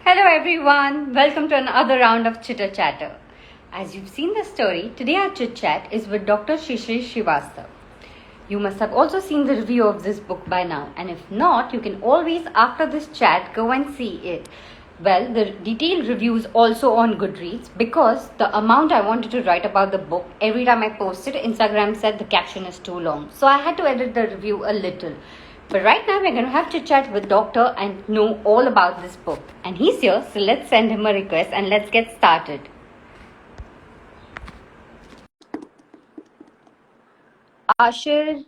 Hello everyone, welcome to another round of Chitter Chatter. As you've seen the story, today our chit chat is with Dr. Shishir Srivastav. You must have also seen the review of this book by now, and if not, you can always after this chat go and see it. Well, the detailed review is also on Goodreads because the amount I wanted to write about the book, every time I posted, Instagram said the caption is too long. So I had to edit the review a little. But right now we're going to have to chat with Doctor and know all about this book. And he's here, so let's send him a request and let's get started. Ashir,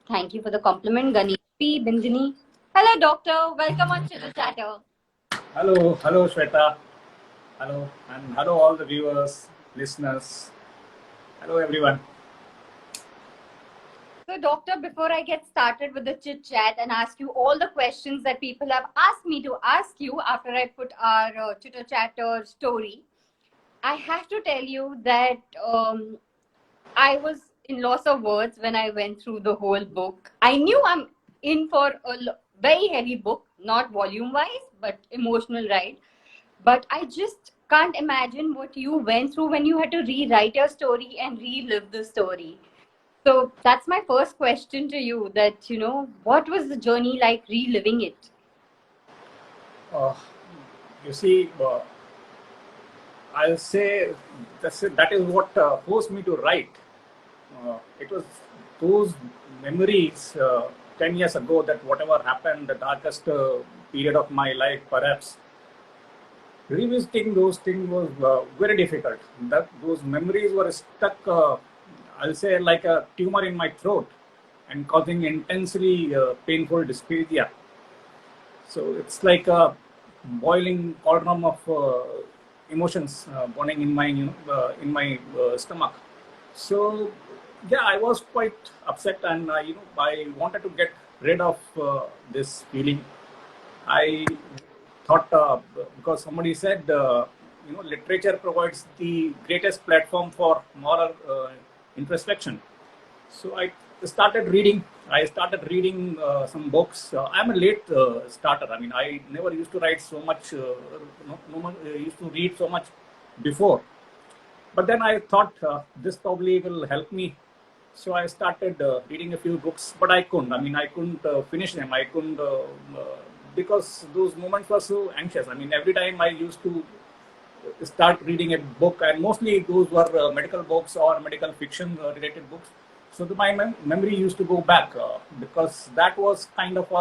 thank you for the compliment. Ganesh P. Bindini. Hello, Doctor. Welcome on Chitter Chatter. Hello, Shweta. Hello, and hello, all the viewers, listeners. Hello, everyone. So, Doctor, before I get started with the chit chat and ask you all the questions that people have asked me to ask you after I put our Chitter Chatter story, I have to tell you that I was in loss of words when I went through the whole book. I knew I'm in for a very heavy book, not volume wise, but emotional ride. But I just can't imagine what you went through when you had to rewrite your story and relive the story. So that's my first question to you that, what was the journey like reliving it? Uh, you see, I'll say that is what forced me to write. It was those memories 10 years ago that whatever happened, the darkest period of my life, perhaps. Revisiting those things was very difficult. Those memories were stuck, I'll say, like a tumor in my throat and causing intensely painful dysphagia. So it's like a boiling cauldron of emotions burning in my, stomach. So yeah, I was quite upset, and I wanted to get rid of this feeling. I thought because somebody said literature provides the greatest platform for moral introspection. So I started reading some books. I'm a late starter. I mean, I never used to write so much. Used to read so much before. But then I thought this probably will help me. So I started reading a few books, but I couldn't. I mean, I couldn't finish them. I couldn't because those moments were so anxious. I mean, every time I used to start reading a book, and mostly those were medical books or medical fiction related books. So my memory used to go back because that was kind of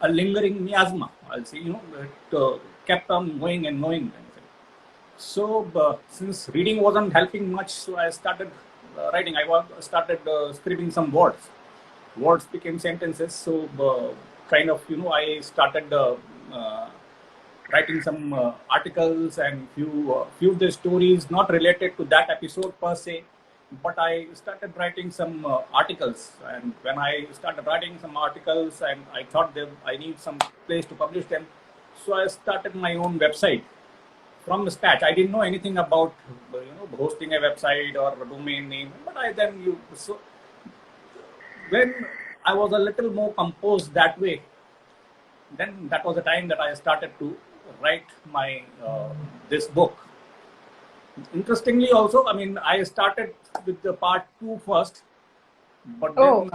a lingering miasma. I'll say, it kept on going and going. So since reading wasn't helping much, so I started writing. Started scribbling some words. Words became sentences. So kind of, I started writing some articles and few of the stories not related to that episode per se, but I started writing some articles. And when I started writing some articles, and I thought that I need some place to publish them, so I started my own website from the scratch. I didn't know anything about hosting a website or a domain name, but so when I was a little more composed that way, then that was the time that I started to write my this book. Interestingly, also, I mean, I started with the part 2 first, but then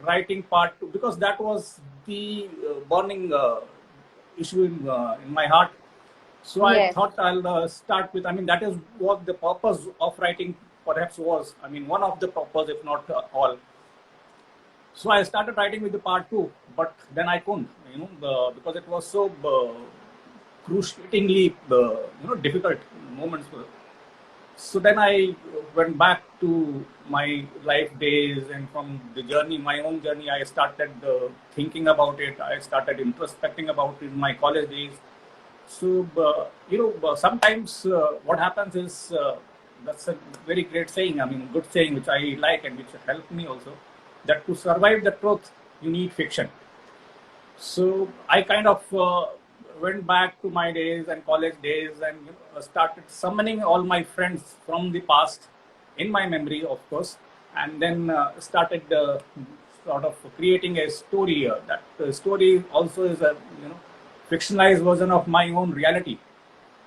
writing part 2 because that was the burning issue in my heart. So Yes. I thought I'll start with. I mean, that is what the purpose of writing perhaps was. I mean, one of the purpose, if not all. So I started writing with the part 2, but then I couldn't, because it was so cruciatingly, difficult moments. So then I went back to my life days, and from the journey, my own journey, I started thinking about it. I started introspecting about it in my college days. So, sometimes what happens is that's a very great saying. I mean, good saying, which I like and which helped me also, that to survive the truth, you need fiction. So I kind of went back to my days and college days and started summoning all my friends from the past in my memory, of course, and then started sort of creating a story. That story also is a fictionalized version of my own reality.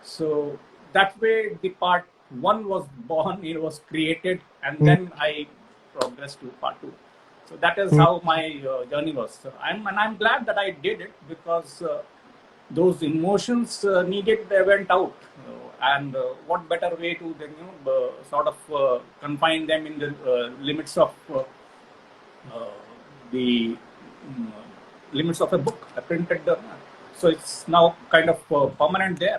So that way, the part one was born, it was created, and then I progressed to part two. So that is how my journey was. So I'm glad that I did it, because those emotions needed, they went out, and what better way to then sort of confine them in the limits of the mm, limits of a book, a printed. So it's now kind of permanent there.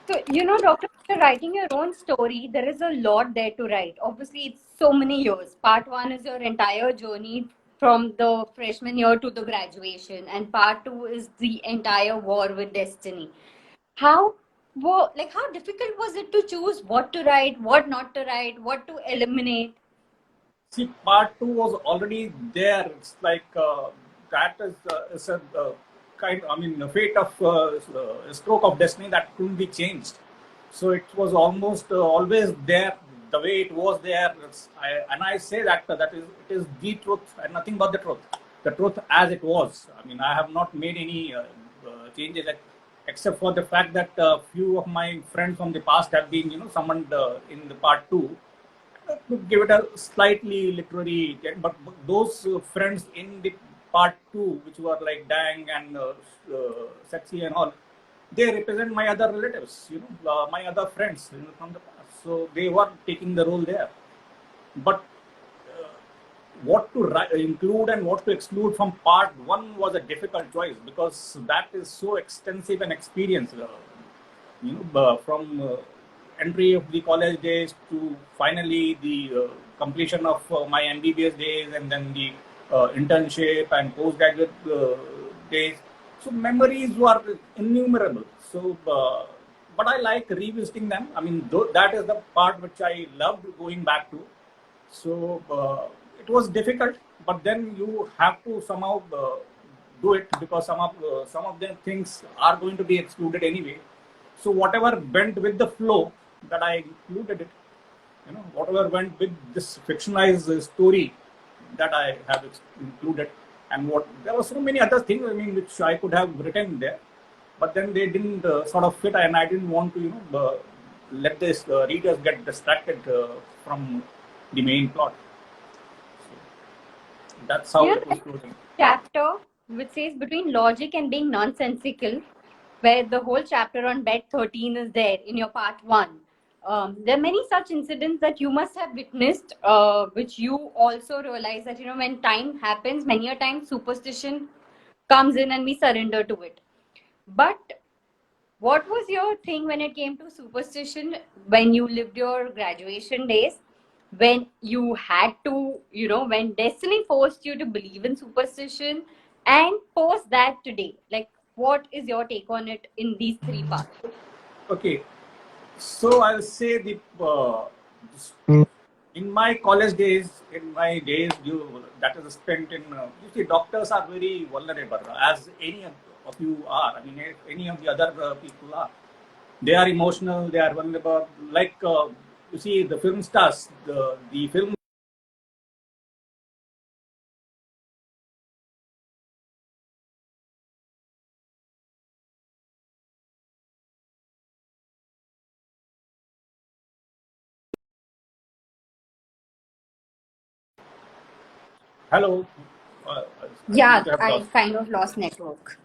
So, Doctor, after writing your own story, there is a lot there to write. Obviously, it's so many years. Part one is your entire journey from the freshman year to the graduation, and part two is the entire war with destiny. How how difficult was it to choose what to write, what not to write, what to eliminate? See, part two was already there. It's like that is a kind. I mean, a fate of a stroke of destiny that couldn't be changed. So it was almost always there, the way it was there. And I say that it is the truth and nothing but the truth as it was. I mean, I have not made any changes, except for the fact that few of my friends from the past have been summoned in the part two to give it a slightly literary, but those friends in the part two, which were like Dang and Sexy and all, they represent my other relatives, my other friends from the past. So they were taking the role there. But what to include and what to exclude from part one was a difficult choice, because that is so extensive an experience. From entry of the college days to finally the completion of my MBBS days, and then the internship and postgraduate days. So memories were innumerable. So, but I like revisiting them. I mean, that is the part which I loved going back to. So it was difficult, but then you have to somehow do it, because some of the things are going to be excluded anyway. So whatever went with the flow, that I included it. Whatever went with this fictionalized story, that I have included. And there were so many other things, I mean, which I could have written there, but then they didn't sort of fit, and I didn't want to let this readers get distracted from the main plot. So that's how it was closing. Chapter which says between logic and being nonsensical, where the whole chapter on bed 13 is there in your part one. There are many such incidents that you must have witnessed, which you also realize that, when time happens, many a time superstition comes in and we surrender to it. But what was your thing when it came to superstition when you lived your graduation days? When you had to, when destiny forced you to believe in superstition, and post that today? Like, what is your take on it in these three parts? Okay, so I'll say in my college days, that is spent in, you see, doctors are very vulnerable, as any of you are. I mean, any of the other people are. They are emotional, they are vulnerable. Like, you see, the film stars, the film. Hello. Yeah, I kind of lost network.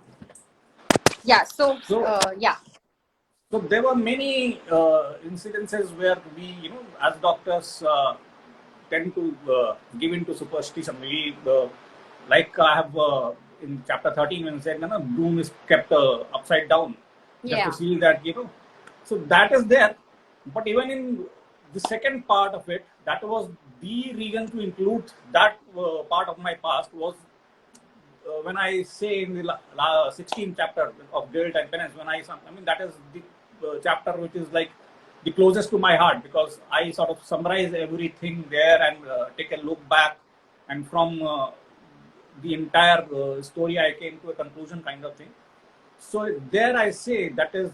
Yeah, so, yeah. So there were many incidences where we, as doctors, tend to give into superstition. Like I have in chapter 13 when said, no, broom is kept upside down, just to see that, So that is there. But even in the second part of it, that was the reason to include that part of my past was when I say in the 16th chapter of Guilt and Penance, that is the chapter which is like the closest to my heart, because I sort of summarize everything there and take a look back, and from the entire story I came to a conclusion, kind of thing. So there I say that is,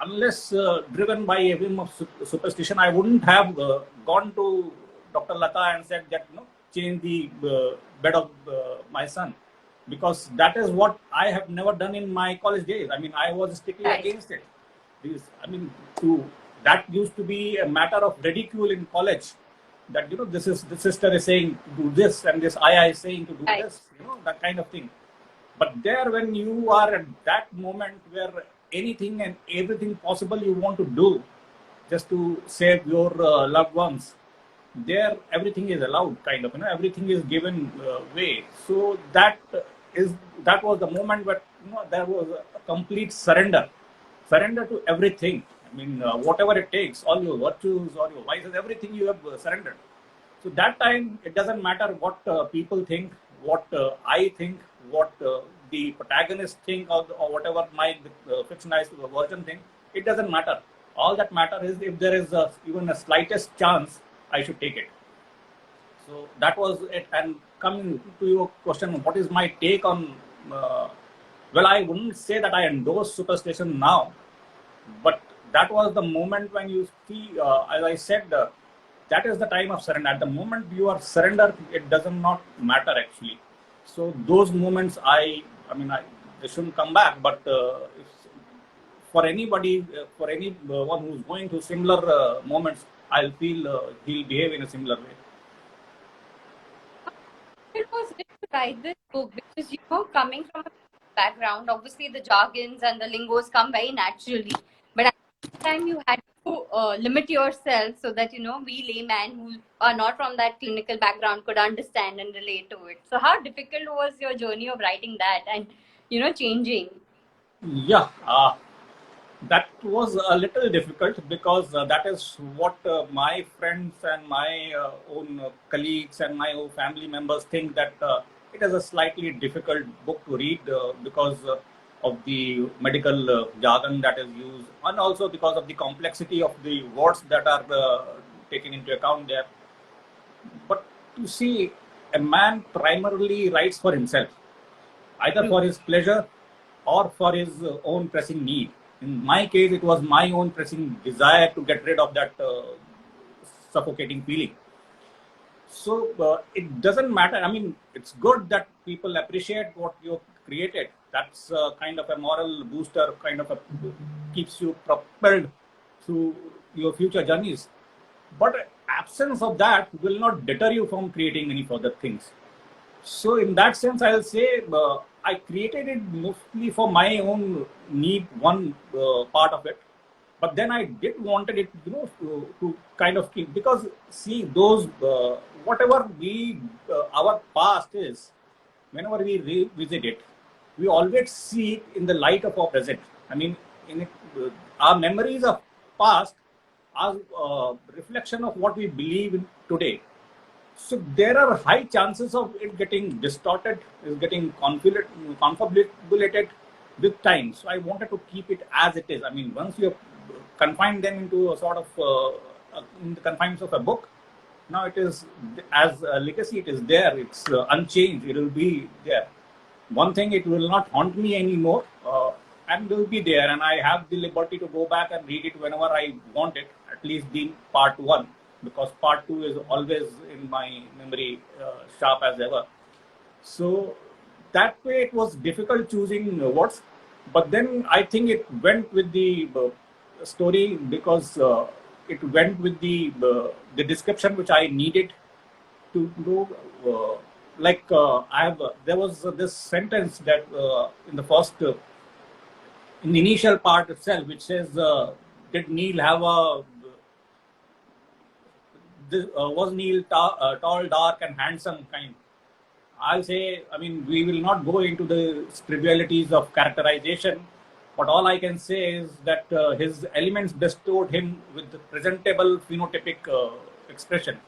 unless driven by a whim of superstition, I wouldn't have gone to Dr. Lata and said that, change the bed of my son. because that is what I have never done in my college days. I mean, I was strictly Right. against it. I mean, that used to be a matter of ridicule in college. That this is the sister is saying to do this, and this ayah is saying to do Right. this. That kind of thing. But there, when you are at that moment where anything and everything possible you want to do just to save your loved ones, there everything is allowed, kind of. Everything is given way. So that was the moment where there was a complete surrender to everything. I mean, whatever it takes, all your virtues, all your vices, everything you have surrendered. So that time, it doesn't matter what people think, what I think, what the protagonist think, or whatever my fictionalized version think. It doesn't matter. All that matter is if there is even a slightest chance, I should take it. So that was it. And coming to your question, what is my take on? Well, I wouldn't say that I endorse superstition now, but that was the moment when you see, as I said, that is the time of surrender. At the moment you are surrendered, it does not matter actually. So those moments, they shouldn't come back. But for anybody, for anyone who's going through similar moments, I'll feel he'll behave in a similar way. It was good to write this book because, coming from a background, obviously the jargons and the lingos come very naturally. But at the same time, you had to limit yourself so that, we laymen who are not from that clinical background could understand and relate to it. So how difficult was your journey of writing that and, changing? Yeah, that was a little difficult because that is what my friends and my own colleagues and my own family members think, that it is a slightly difficult book to read because of the medical jargon that is used, and also because of the complexity of the words that are taken into account there. But you see, a man primarily writes for himself, either for his pleasure or for his own pressing need. In my case, it was my own pressing desire to get rid of that suffocating feeling. So it doesn't matter. I mean, it's good that people appreciate what you created. That's kind of a moral booster, keeps you propelled through your future journeys. But absence of that will not deter you from creating any further things. So in that sense, I'll say I created it mostly for my own need, one part of it. But then I did wanted it, to kind of keep, because see, those whatever our past is, whenever we revisit it, we always see it in the light of our present. I mean, our memories of past are reflection of what we believe in today. So there are high chances of it getting distorted, is getting confabulated with time. So I wanted to keep it as it is. I mean, once you have confined them into a sort of in the confines of a book, now it is as a legacy. It is there. It's unchanged. It will be there. One thing, it will not haunt me anymore, and will be there. And I have the liberty to go back and read it whenever I want it. At least the part one, because part two is always in my memory, sharp as ever. So that way it was difficult choosing words, but then I think it went with the story because it went with the description which I needed to do. There was this sentence that in the first, in the initial part itself, which says, "Did Neil have a was Neil tall, dark, and handsome kind?" I'll say, I mean, we will not go into the trivialities of characterization, but all I can say is that his elements bestowed him with the presentable phenotypic expression.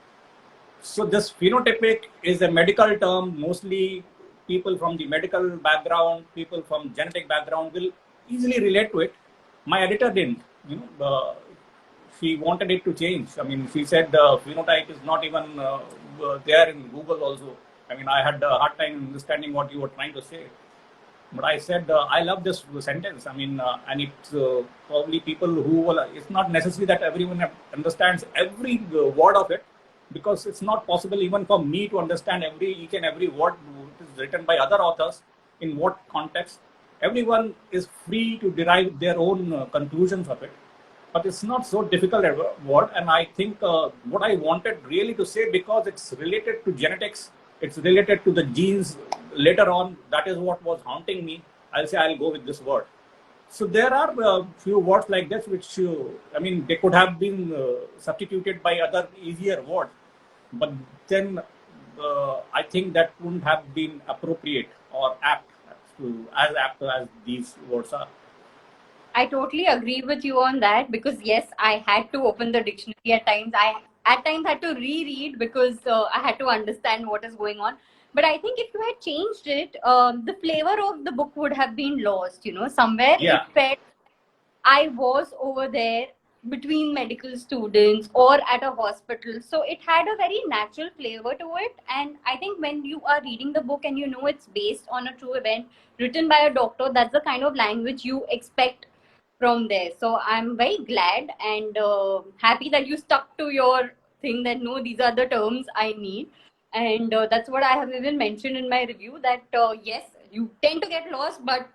So this phenotypic is a medical term. Mostly people from the medical background, people from genetic background will easily relate to it. My editor didn't. She wanted it to change. I mean, she said the phenotype is not even there in Google also. I mean, I had a hard time understanding what you were trying to say. But I said, I love this sentence. I mean, and it's probably people who will, it's not necessary that everyone understands every word of it, because it's not possible even for me to understand each and every word written by other authors, in what context. Everyone is free to derive their own conclusions of it. But it's not so difficult a word. And I think what I wanted really to say, because it's related to genetics, it's related to the genes later on, that is what was haunting me. I'll say I'll go with this word. So there are a few words like this which, I mean, they could have been substituted by other easier words, but then I think that wouldn't have been appropriate or apt as apt as these words are. I totally agree with you on that, because yes, I had to open the dictionary at times. I at times had to reread because I had to understand what is going on. But I think if you had changed it, the flavor of the book would have been lost. Somewhere Yeah. it felt I was over there between medical students or at a hospital. So it had a very natural flavor to it. And I think when you are reading the book and you know it's based on a true event written by a doctor, that's the kind of language you expect from there. So I'm very glad and happy that you stuck to your thing, that no, these are the terms I need. And that's what I have even mentioned in my review, that yes, you tend to get lost, but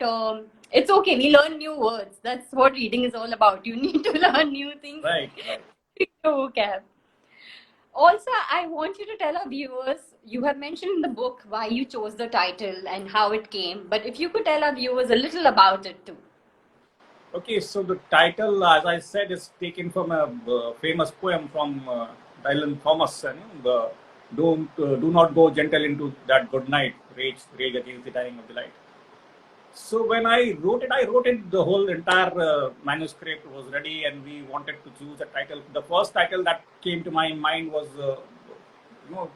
it's okay. We learn new words. That's what reading is all about. You need to learn new things. Right. Vocab. Also, I want you to tell our viewers, you have mentioned in the book why you chose the title and how it came, but if you could tell our viewers a little about it too. Okay, so the title, as I said, is taken from a famous poem from Dylan Thomas. Do not go gentle into that good night, rage against the dying of the light. So when I wrote it, the whole entire manuscript was ready, and we wanted to choose a title. The first title that came to my mind was, it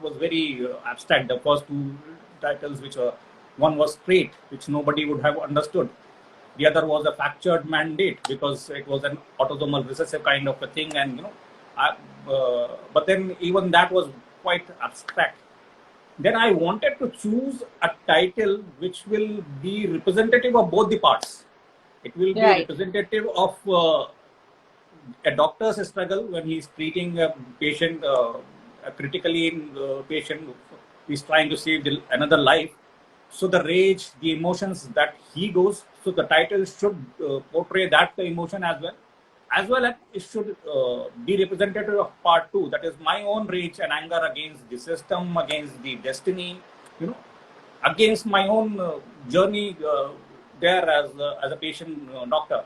was very abstract. The first two titles, which one was Straight, which nobody would have understood. The other was a Fractured Mandate, because it was an autosomal recessive kind of a thing, and but then even that was quite abstract. Then I wanted to choose a title which will be representative of both the parts. It will be representative of a doctor's struggle when he's treating a patient, a critically ill patient, he's trying to save another life. So the rage, the emotions that he goes, so the title should portray that emotion as well as it should be representative of part two, that is my own rage and anger against the system, against the destiny, against my own journey there as a patient doctor.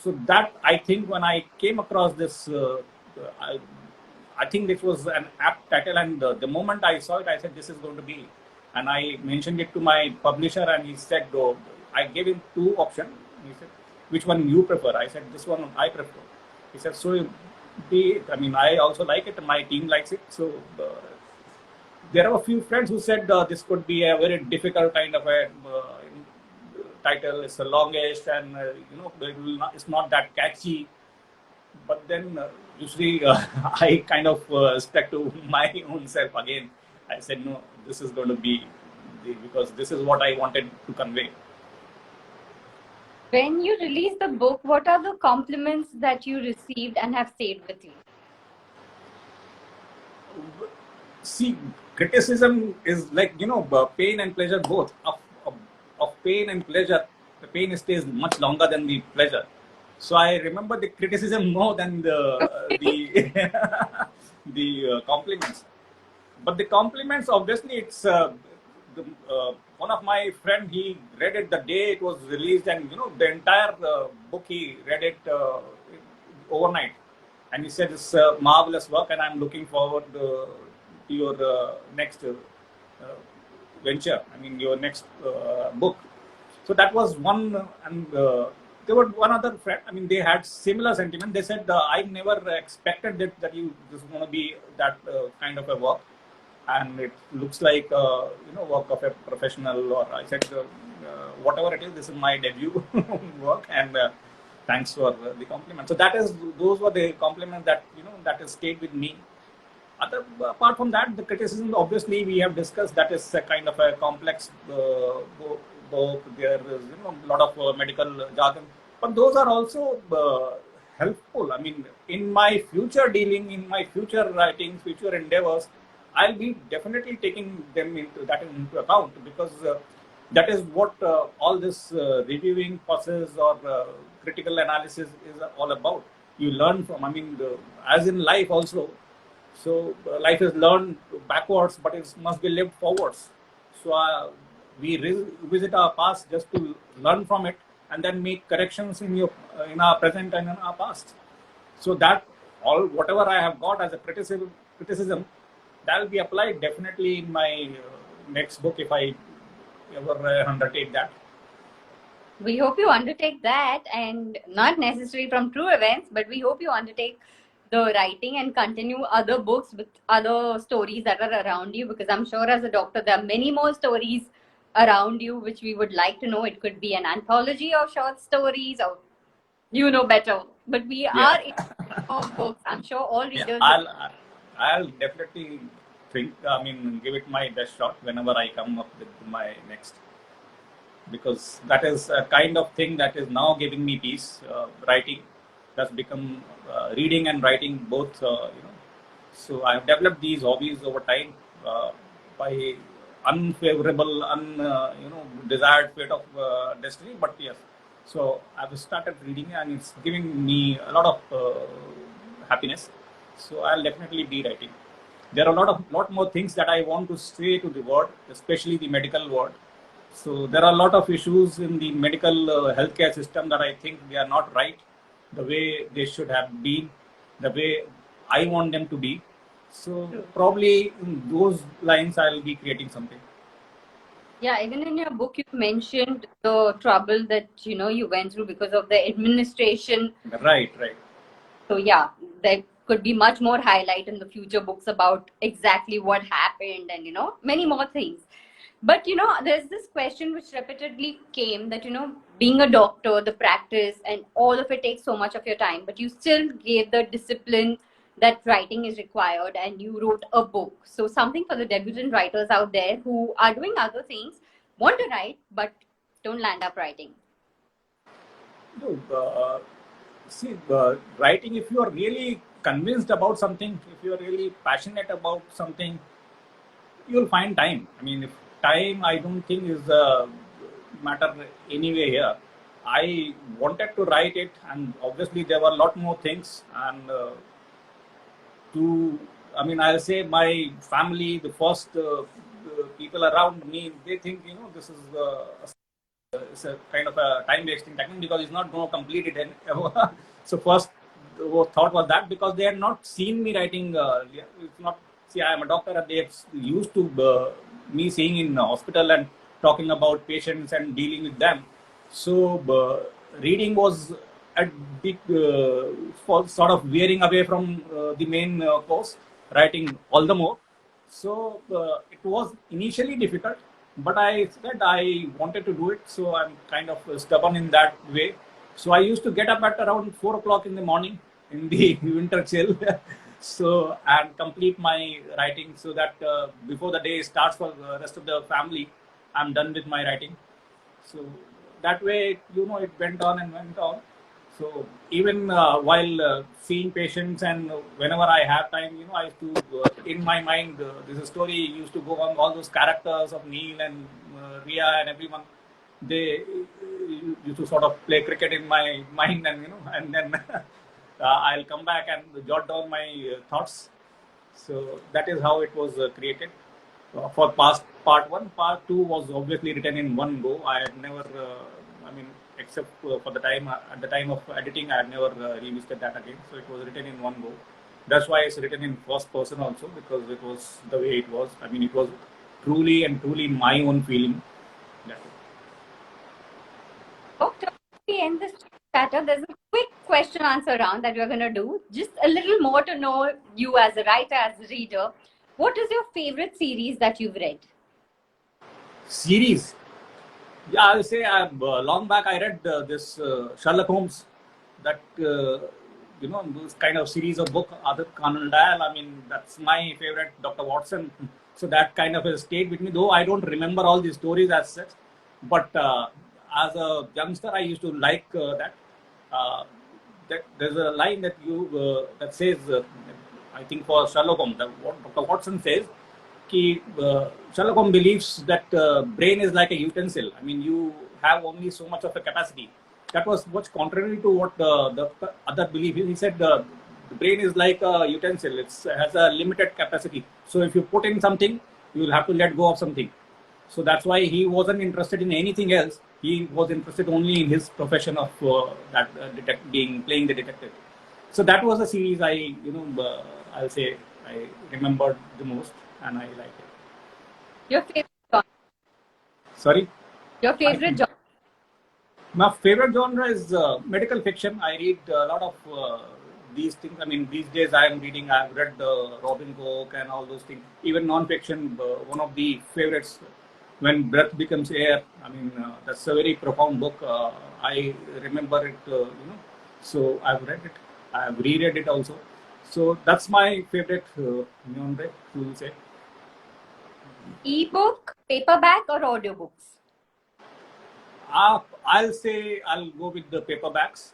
So that, I think, when I came across this, I think this was an apt title, and the moment I saw it, I said, this is going to be. And I mentioned it to my publisher, and he said, I gave him two options. He said, which one you prefer? I said, this one I prefer. He said, so be it. I mean, I also like it, my team likes it. So there are a few friends who said this could be a very difficult kind of a title. It's the longest, and it's not that catchy. But then usually I kind of stuck to my own self again. I said, no, this is going to be, because this is what I wanted to convey. When you released the book, what are the compliments that you received and have stayed with you? See, criticism is like, pain and pleasure both. Of pain and pleasure, the pain stays much longer than the pleasure. So I remember the criticism more than the compliments. But the compliments, obviously, it's one of my friend, he read it the day it was released, and the entire book, he read it overnight, and he said it's marvelous work, and I'm looking forward to your next venture. I mean, your next book. So that was one, and there was one other friend. I mean, they had similar sentiment. They said, I never expected that this is going to be that kind of a work. And it looks like work of a professional. Or I said, whatever it is, this is my debut work, and thanks for the compliment. So those were the compliments that that has stayed with me. Apart from that, the criticism, obviously, we have discussed, that is a kind of a complex book. There is a lot of medical jargon, but those are also helpful. I mean, in my future dealing, in my future writings, future endeavors, I'll be definitely taking them into account, because that is what all this reviewing process or critical analysis is all about. You learn from, I mean, as in life also. So life is learned backwards, but it must be lived forwards. So we revisit our past just to learn from it, and then make corrections in our present and in our past. So that all whatever I have got as a criticism, that will be applied definitely in my next book if I ever undertake that. We hope you undertake that, and not necessarily from true events, but we hope you undertake the writing and continue other books with other stories that are around you, because I'm sure as a doctor there are many more stories around you which we would like to know. It could be an anthology of short stories, or you know better, but we are in of books. I'm sure all readers I'll definitely give it my best shot whenever I come up with my next, because that is a kind of thing that is now giving me peace. Writing, that's become reading and writing both. So I've developed these hobbies over time by unfavorable, desired fate of destiny. But yes, so I've started reading, and it's giving me a lot of happiness. So I'll definitely be writing. There are a lot more things that I want to say to the world, especially the medical world. So there are a lot of issues in the medical healthcare system that I think they are not right the way they should have been, the way I want them to be. So probably in those lines I'll be creating something. Yeah, even in your book you mentioned the trouble that you went through because of the administration. Right. So yeah, there could be much more highlight in the future books about exactly what happened, and many more things. But there's this question which repeatedly came that being a doctor, the practice and all of it takes so much of your time, but you still gave the discipline that writing is required, and you wrote a book. So something for the debutant writers out there who are doing other things, want to write but don't land up writing. No, see, writing, if you are really convinced about something, if you are really passionate about something, you'll find time. I mean, if time, I don't think is a matter anyway here. I wanted to write it, and obviously there were a lot more things. And I'll say my family, the first people around me, they think this is it's a kind of a time wasting technique, because it's not going to complete it. So first thought was that, because they had not seen me writing. It's not. See, I am a doctor, and they have used to me seeing in the hospital and talking about patients and dealing with them. So reading was a big sort of veering away from the main course. Writing all the more. So it was initially difficult, but I said I wanted to do it. So I'm kind of stubborn in that way. So I used to get up at around 4 o'clock in the morning in the winter chill. So, and complete my writing, so that before the day starts for the rest of the family, I'm done with my writing. So that way, it went on and went on. So even while seeing patients, and whenever I have time, I used to, in my mind, this story used to go on. All those characters of Neil and Ria and everyone, they used to sort of play cricket in my mind, and then I'll come back and jot down my thoughts. So that is how it was created. For part one, part two was obviously written in one go. I had never, except for the time at the time of editing, I had never revisited that again. So it was written in one go. That's why it's written in first person also, because it was the way it was. It was truly my own feeling. Doctor, we end this chatter. There's a quick question answer round that we're going to do. Just a little more to know you as a writer, as a reader. What is your favorite series that you've read? Series? Yeah, I'll say long back I read this Sherlock Holmes. That, this kind of series of book, Adit Kannan Dayal. That's my favorite, Dr. Watson. So that kind of stayed with me, though I don't remember all the stories as such. But as a youngster, I used to like that. There's a line that that says, I think for Sherlock Holmes, what Dr. Watson says, Sherlock Holmes believes that brain is like a utensil. I mean, you have only so much of a capacity. That was what's contrary to what the other belief. He said the brain is like a utensil. It has a limited capacity. So if you put in something, you will have to let go of something. So that's why he wasn't interested in anything else. He was interested only in his profession of playing the detective. So that was a series I'll say I remembered the most, and I like it. Your favorite genre? Sorry? Your favorite genre? My favorite genre is medical fiction. I read a lot of these things. I mean, these days I've read Robin Cook and all those things. Even non-fiction, one of the favorites, When Breath Becomes Air. I mean, that's a very profound book. I remember it, so I've read it. I've reread it also. So that's my favorite genre, to say. Ebook, paperback, or audiobooks? I'll say I'll go with the paperbacks.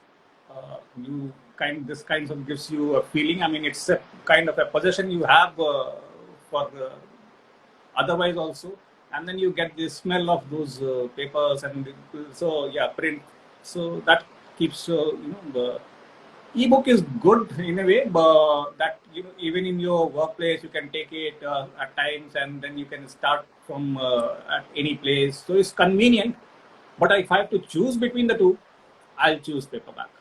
This kind of gives you a feeling. I mean, it's a kind of a possession you have for otherwise also, and then you get the smell of those papers, and so yeah, print. So that keeps the ebook is good in a way, but that even in your workplace you can take it at times, and then you can start from at any place. So it's convenient. But if I have to choose between the two, I'll choose paperback.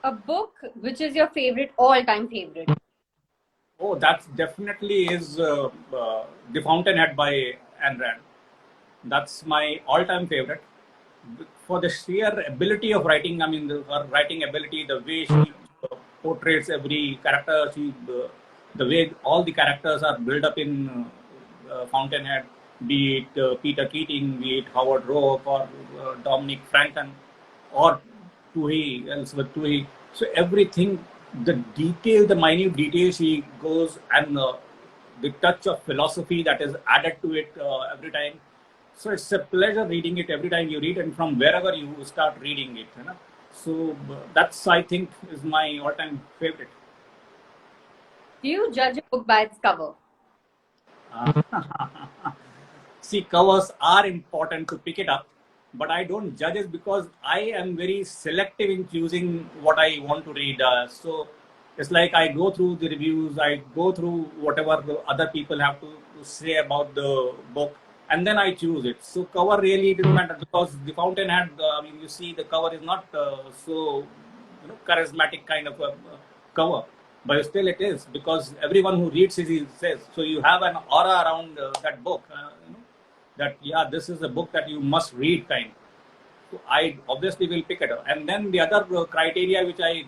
A book which is your favorite, all-time favorite? Oh, that definitely is The Fountainhead by Ayn Rand. That's my all-time favorite. For the sheer ability of writing, I mean, her writing ability, the way she portrays every character, the way all the characters are built up in Fountainhead, be it Peter Keating, be it Howard Roark, or Dominic Franken, or Elizabeth Toohey. So everything, the minute detail she goes, and the touch of philosophy that is added to it every time. So it's a pleasure reading it every time you read, and from wherever you start reading it. So that's, I think, is my all-time favorite. Do you judge a book by its cover? See, covers are important to pick it up, but I don't judge it because I am very selective in choosing what I want to read. So it's like I go through the reviews, I go through whatever the other people have to say about the book, and then I choose it. So cover really doesn't matter, because The Fountainhead, I mean, you see the cover is not so charismatic kind of a cover, but still it is, because everyone who reads it says so. You have an aura around that book. That this is a book that you must read kind. So I obviously will pick it up. And then the other criteria which I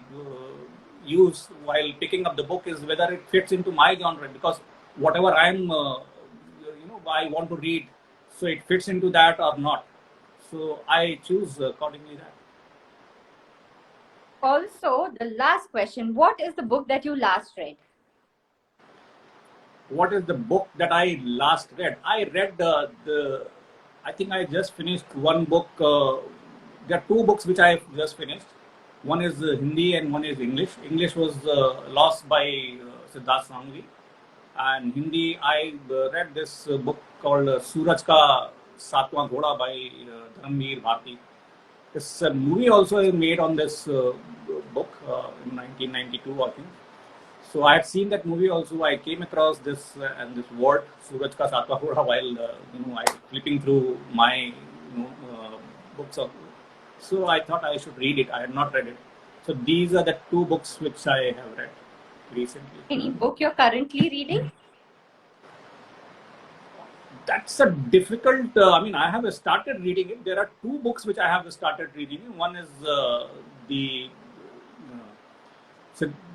use while picking up the book is whether it fits into my genre, because whatever I'm I want to read, so it fits into that or not. So I choose accordingly that. Also, the last question, what is the book that you last read? What is the book that I last read? I read I think I just finished one book. There are two books which I have just finished. One is Hindi and one is English. English was Lost by Siddharth Sanghvi. And Hindi, I read this book called Suraj Ka Satwaं Ghoda by Dharamveer Bharti. This movie also made on this book in 1992, I think. So I had seen that movie also. I came across this and this word Suraj Ka Satwaं Ghoda while I flipping through my books. So I thought I should read it. I had not read it. So these are the two books which I have read recently. Any book you're currently reading? That's a difficult. I mean, I have started reading it. There are two books which I have started reading. One is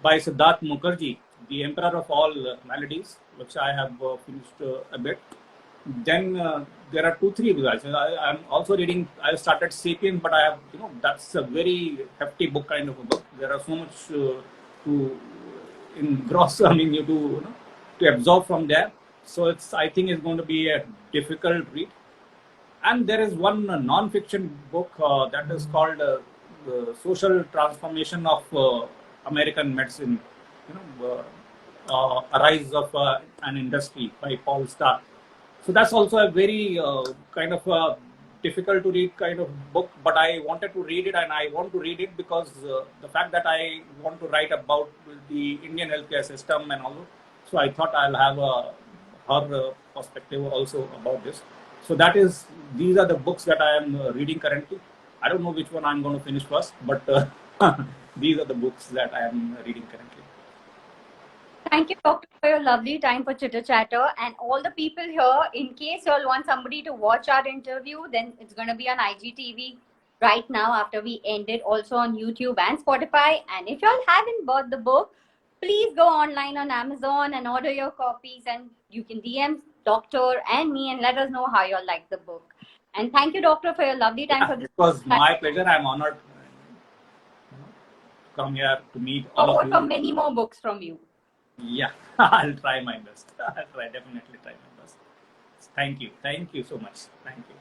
by Siddharth Mukherjee, The Emperor of All Maladies, which I have finished a bit. Then there are 2-3 books. I'm also reading. I started *Sapiens*, but I have that's a very hefty book kind of a book. There are so much to engross. I mean, to absorb from there. So I think it's going to be a difficult read. And there is one non-fiction book that is called The Social Transformation of American Medicine. Rise of an Industry by Paul Starr. So that's also a very kind of difficult to read kind of book, but I wanted to read it, and I want to read it because the fact that I want to write about the Indian healthcare system and all. So I thought I'll have her perspective also about this. So these are the books that I am reading currently. I don't know which one I'm going to finish first, but these are the books that I am reading currently. Thank you, Doctor, for your lovely time for Chitter Chatter. And all the people here, in case you all want somebody to watch our interview, then it's going to be on IGTV right now after we end it, also on YouTube and Spotify. And if you all haven't bought the book, please go online on Amazon and order your copies. And you can DM Doctor and me and let us know how you all like the book. And thank you, Doctor, for your lovely time for this. It was my pleasure. I'm honored to come here to meet all of you. For many more books from you. Yeah, I'll try my best. I'll definitely try my best. Thank you. Thank you so much. Thank you.